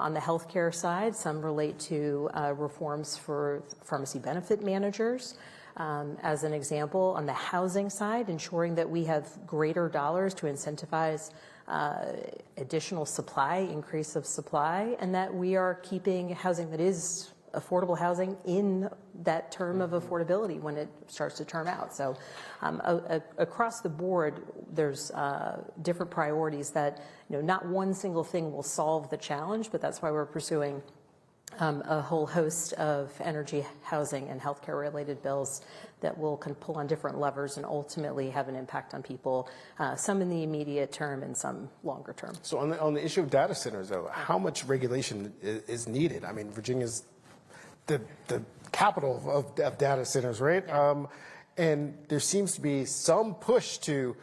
On the healthcare side, some relate to reforms for pharmacy benefit managers. As an example, on the housing side, ensuring that we have greater dollars to incentivize additional supply, increase of supply, and that we are keeping housing that is affordable housing in that term of affordability when it starts to term out. So across the board, there's different priorities that, not one single thing will solve the challenge, but that's why we're pursuing a whole host of energy, housing, and healthcare related bills that will kind of pull on different levers and ultimately have an impact on people, some in the immediate term and some longer term. So on the issue of data centers, though, how much regulation is needed? I mean, Virginia's the capital of data centers, right? Yeah. And there seems to be some push to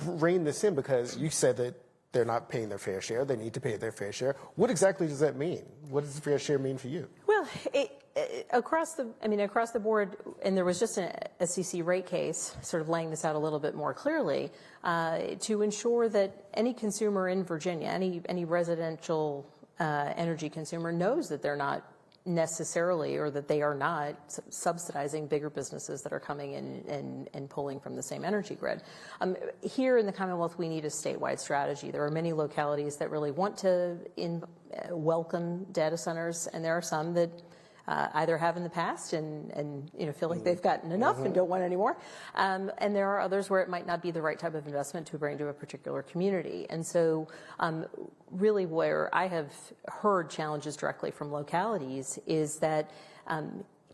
rein this in because you said that they're not paying their fair share. They need to pay their fair share. What exactly does that mean? What does the fair share mean for you? Well, across the board, and there was just an SEC rate case sort of laying this out a little bit more clearly to ensure that any consumer in Virginia, any residential energy consumer knows that they're not necessarily, or that they are not subsidizing bigger businesses that are coming in and pulling from the same energy grid. Here in the Commonwealth, we need a statewide strategy. There are many localities that really want to welcome data centers, and there are some that either have in the past and feel like they've gotten enough and don't want any more. And there are others where it might not be the right type of investment to bring to a particular community. And so really where I have heard challenges directly from localities is that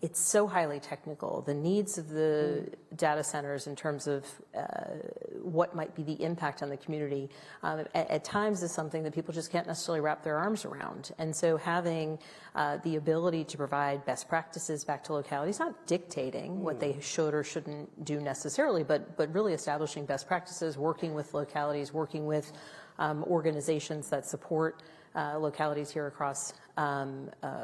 it's so highly technical. The needs of the data centers in terms of what might be the impact on the community at times is something that people just can't necessarily wrap their arms around. And so having the ability to provide best practices back to localities, not dictating what they should or shouldn't do necessarily, but really establishing best practices, working with localities, working with organizations that support localities here across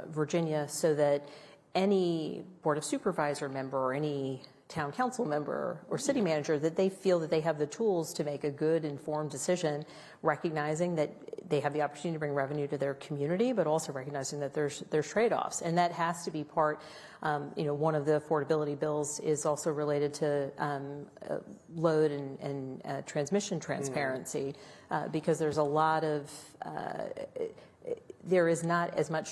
Virginia, so that any Board of Supervisor member or any town council member or city manager, that they feel that they have the tools to make a good, informed decision, recognizing that they have the opportunity to bring revenue to their community, but also recognizing that there's trade-offs. And that has to be part, one of the affordability bills is also related to load and transmission transparency, because there's a lot of there is not as much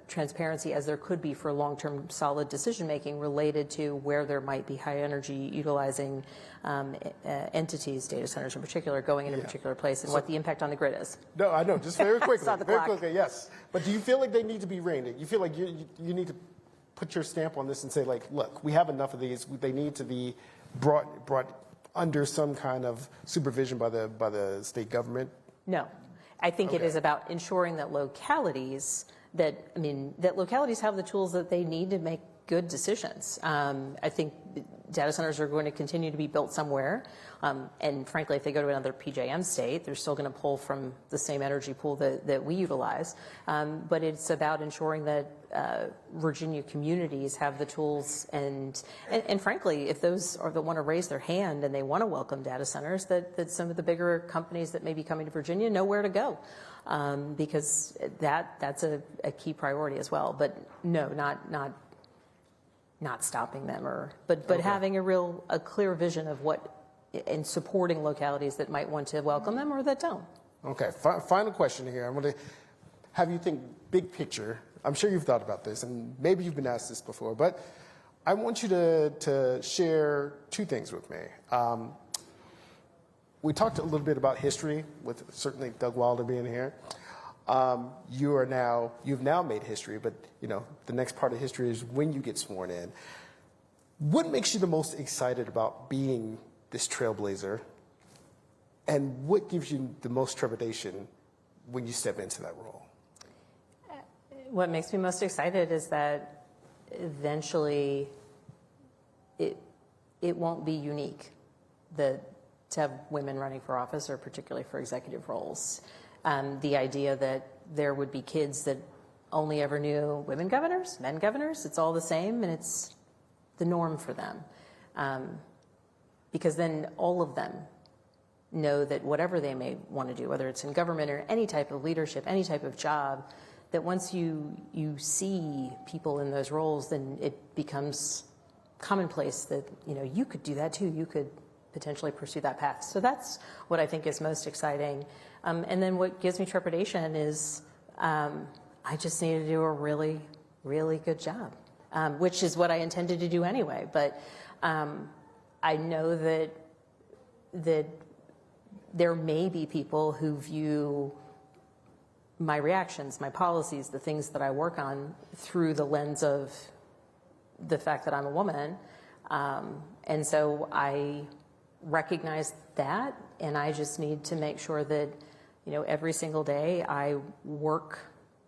transparency as there could be for long-term solid decision-making related to where there might be high energy utilizing entities, data centers in particular, going in a particular place, and what the impact on the grid is. No, I know, just very quickly, very quickly, yes. But do you feel like they need to be reined in? You feel like you need to put your stamp on this and say, like, look, we have enough of these. They need to be brought under some kind of supervision by the state government? No. I think it is about ensuring that localities have the tools that they need to make good decisions. I think data centers are going to continue to be built somewhere. And frankly, if they go to another PJM state, they're still going to pull from the same energy pool that we utilize. But it's about ensuring that Virginia communities have the tools and frankly, if those are the want to raise their hand and they want to welcome data centers, that some of the bigger companies that may be coming to Virginia know where to go. Because that's a key priority as well. But no, not stopping them, but having a clear vision of what, and supporting localities that might want to welcome them or that don't. Okay, final question here. I want to have you think big picture. I'm sure you've thought about this, and maybe you've been asked this before, but I want you to share two things with me. We talked a little bit about history, with certainly Doug Wilder being here. You've now made history, but the next part of history is when you get sworn in. What makes you the most excited about being this trailblazer, and what gives you the most trepidation when you step into that role? What makes me most excited is that eventually it won't be unique to have women running for office, or particularly for executive roles. The idea that there would be kids that only ever knew women governors, men governors, it's all the same, and it's the norm for them. Because then all of them know that whatever they may want to do, whether it's in government or any type of leadership, any type of job, that once you see people in those roles, then it becomes commonplace that, you could do that too. You could potentially pursue that path. So that's what I think is most exciting. And then what gives me trepidation is I just need to do a really, really good job, which is what I intended to do anyway. But I know that there may be people who view my reactions, my policies, the things that I work on through the lens of the fact that I'm a woman. And so I recognize that, and I just need to make sure that, every single day I work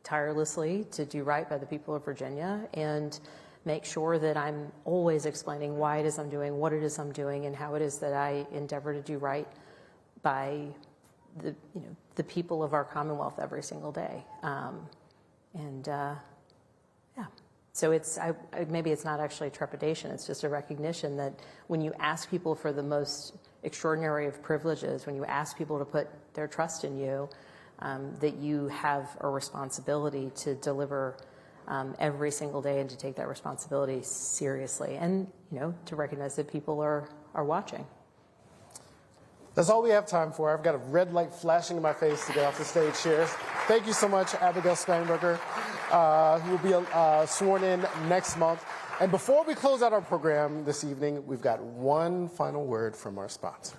tirelessly to do right by the people of Virginia and make sure that I'm always explaining why it is I'm doing, what it is I'm doing, and how it is that I endeavor to do right by the people of our Commonwealth every single day. So maybe it's not actually trepidation, it's just a recognition that when you ask people for the most extraordinary of privileges, when you ask people to put their trust in you, that you have a responsibility to deliver every single day and to take that responsibility seriously and, to recognize that people are watching. That's all we have time for. I've got a red light flashing in my face to get off the stage here. Thank you so much, Abigail Spanberger, who will be sworn in next month. And before we close out our program this evening, we've got one final word from our sponsor.